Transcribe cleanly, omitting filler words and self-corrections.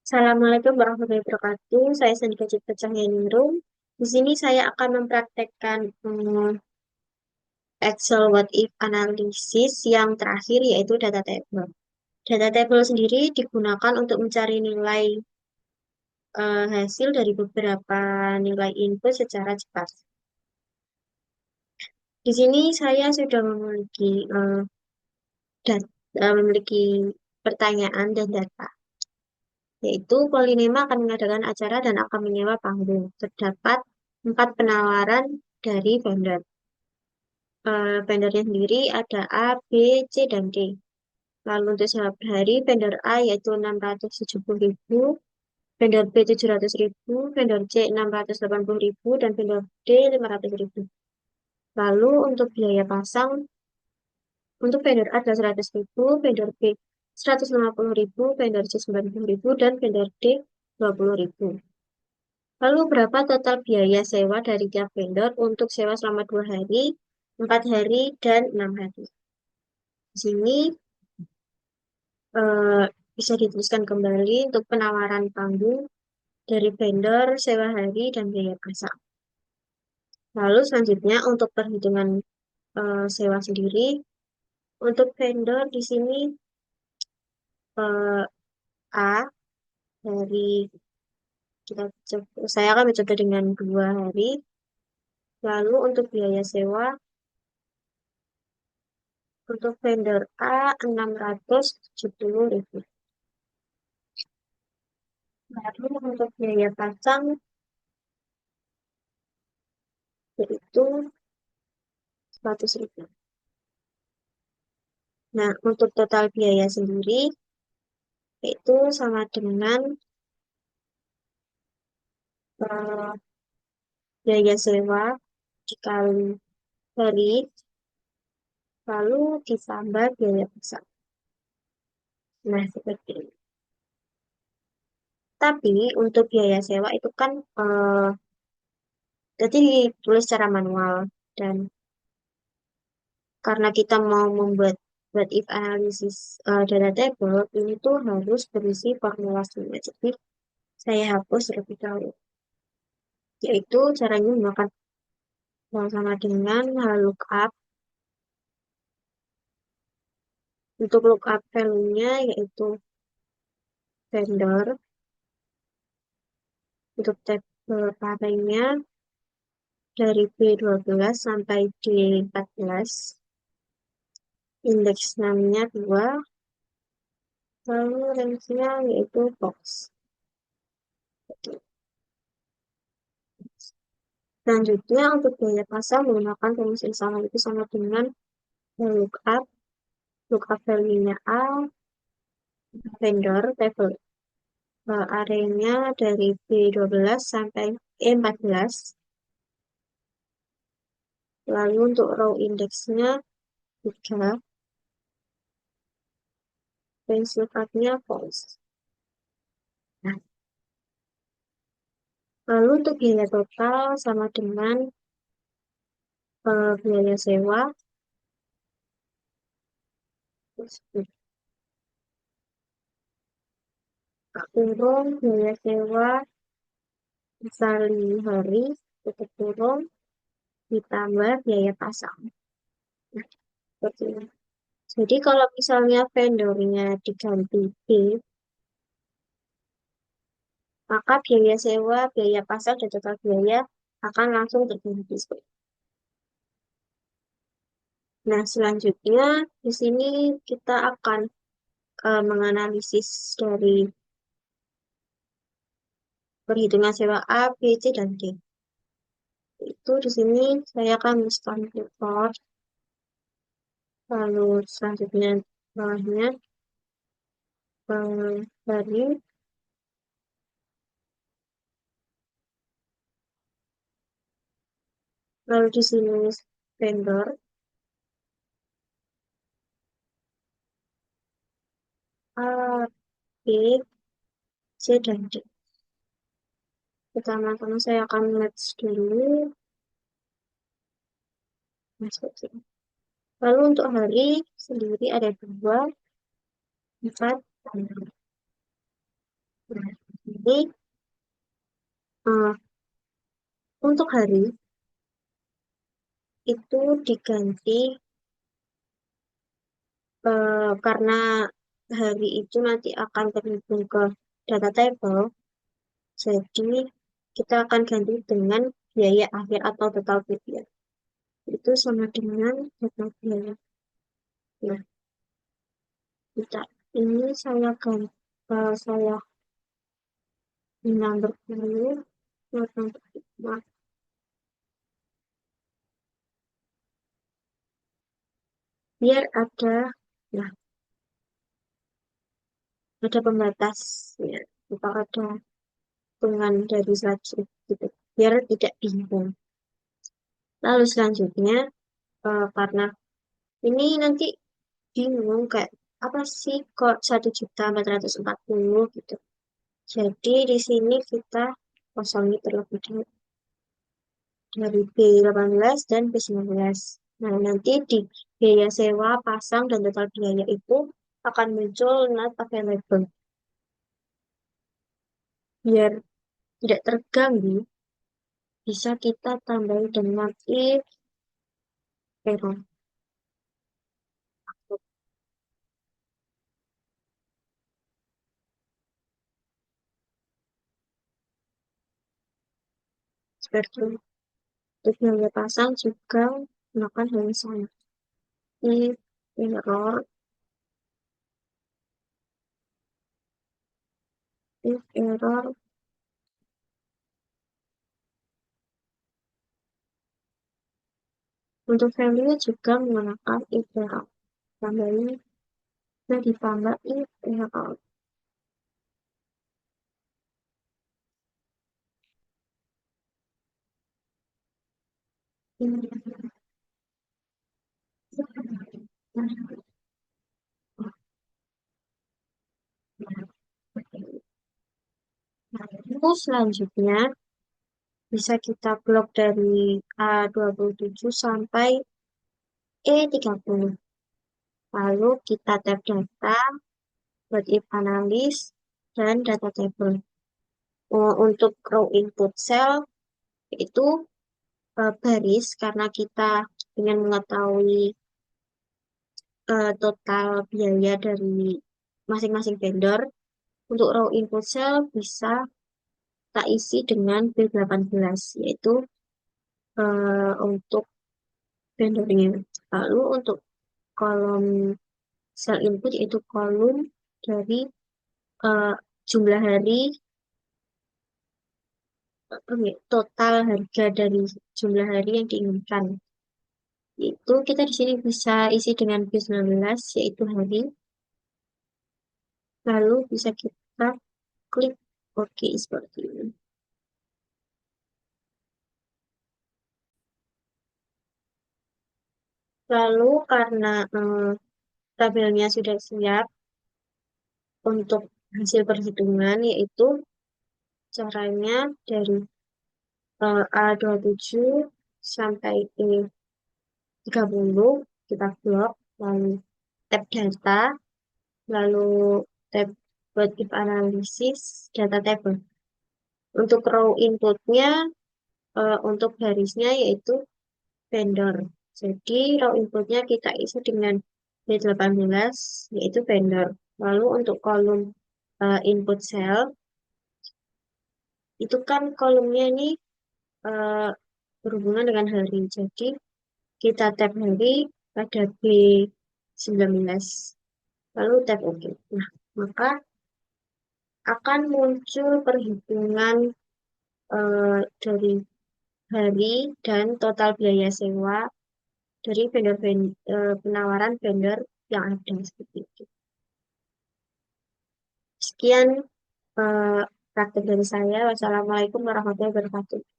Assalamualaikum warahmatullahi wabarakatuh. Saya Sandika Cipta Cahyaningrum. Di sini saya akan mempraktekkan Excel What If Analysis yang terakhir yaitu data table. Data table sendiri digunakan untuk mencari nilai hasil dari beberapa nilai input secara cepat. Di sini saya sudah memiliki pertanyaan dan data, yaitu Polinema akan mengadakan acara dan akan menyewa panggung. Terdapat 4 penawaran dari vendor. Vendornya sendiri ada A, B, C, dan D. Lalu untuk sewa per hari, vendor A yaitu 670.000, vendor B 700.000, vendor C 680.000, dan vendor D 500.000. Lalu untuk biaya pasang, untuk vendor A adalah 100.000, vendor B 150.000, vendor C 90.000, dan vendor D 20.000. Lalu berapa total biaya sewa dari tiap vendor untuk sewa selama 2 hari, 4 hari, dan 6 hari. Di sini eh, bisa dituliskan kembali untuk penawaran panggung dari vendor, sewa hari, dan biaya pasang. Lalu selanjutnya untuk perhitungan sewa sendiri, untuk vendor di sini eh, A dari saya akan mencoba dengan 2 hari. Lalu untuk biaya sewa untuk vendor A 670.000. Lalu untuk biaya pasang yaitu 100.000. Nah, untuk total biaya sendiri itu sama dengan eh, biaya sewa dikali hari, lalu ditambah biaya pasang. Nah, seperti ini. Tapi untuk biaya sewa itu kan jadi ditulis secara manual, dan karena kita mau membuat what if analysis data table ini tuh harus berisi formula semua. Jadi saya hapus terlebih dahulu. Yaitu caranya menggunakan sama dengan lookup. Untuk lookup value-nya yaitu vendor. Untuk tabel array-nya dari B12 sampai D14. Indeks namanya 2. Lalu range-nya yaitu box. Selanjutnya untuk biaya pasang menggunakan rumus yang sama, itu sama dengan lookup. Lookup value-nya A, vendor, table array-nya dari B12 sampai E14. Lalu untuk row indeksnya 3, range lookup-nya false. Nah, lalu untuk biaya total sama dengan biaya sewa kurung biaya sewa kali hari tutup kurung ditambah biaya pasang. Nah, seperti ini. Jadi kalau misalnya vendornya diganti B, maka biaya sewa, biaya pasang, dan total biaya akan langsung terganti. Nah, selanjutnya di sini kita akan menganalisis dari perhitungan sewa A, B, C, dan D. Itu di sini saya akan menuliskan report, lalu selanjutnya bawahnya dari, lalu di sini vendor A, B, C, dan D. Pertama-tama saya akan match dulu. Nah, seperti ini. Lalu untuk hari sendiri ada 2, 4, dan 6. Nah, eh, untuk hari itu diganti karena hari itu nanti akan terhubung ke data table, jadi kita akan ganti dengan biaya akhir atau total biaya. Itu sama dengan total biaya. Nah, kita ini saya ganti, saya number value, nah, biar ada, nah, ada pembatasnya, kita ada hitungan dari slide gitu, biar tidak bingung. Lalu selanjutnya, karena ini nanti bingung kayak apa sih kok 1.440.000 gitu. Jadi di sini kita kosongi terlebih dahulu dari B18 dan B19. Nah, nanti di biaya sewa, pasang, dan total biaya itu akan muncul not available. Biar tidak terganggu, bisa kita tambahin dengan if error. Seperti untuk biaya pasang juga melakukan hal yang sama. If error, if error, untuk value juga menggunakan if error. Tambahin, nah ditambah if error. Terus selanjutnya bisa kita blok dari A27 sampai E30. Lalu kita tab data, buat if analis, dan data table. Untuk row input cell itu baris karena kita ingin mengetahui total biaya dari masing-masing vendor. Untuk row input cell bisa kita isi dengan B18, yaitu untuk vendornya. Lalu untuk kolom sel input yaitu kolom dari eh, jumlah hari, total harga dari jumlah hari yang diinginkan. Itu kita di sini bisa isi dengan B19 yaitu hari. Lalu bisa kita klik OK seperti ini. Lalu karena tabelnya sudah siap untuk hasil perhitungan, yaitu caranya dari A27 sampai E30 kita blok, lalu tab data, lalu tab buat if analisis, data table. Untuk row inputnya, untuk barisnya yaitu vendor. Jadi row inputnya kita isi dengan B18 yaitu vendor. Lalu untuk kolom input cell itu kan kolomnya ini eh, berhubungan dengan hari. Jadi kita tab hari pada B19. Lalu tab OK. Nah, maka akan muncul perhitungan dari hari dan total biaya sewa dari penawaran vendor yang ada seperti itu. Sekian praktek dari saya. Wassalamualaikum warahmatullahi wabarakatuh.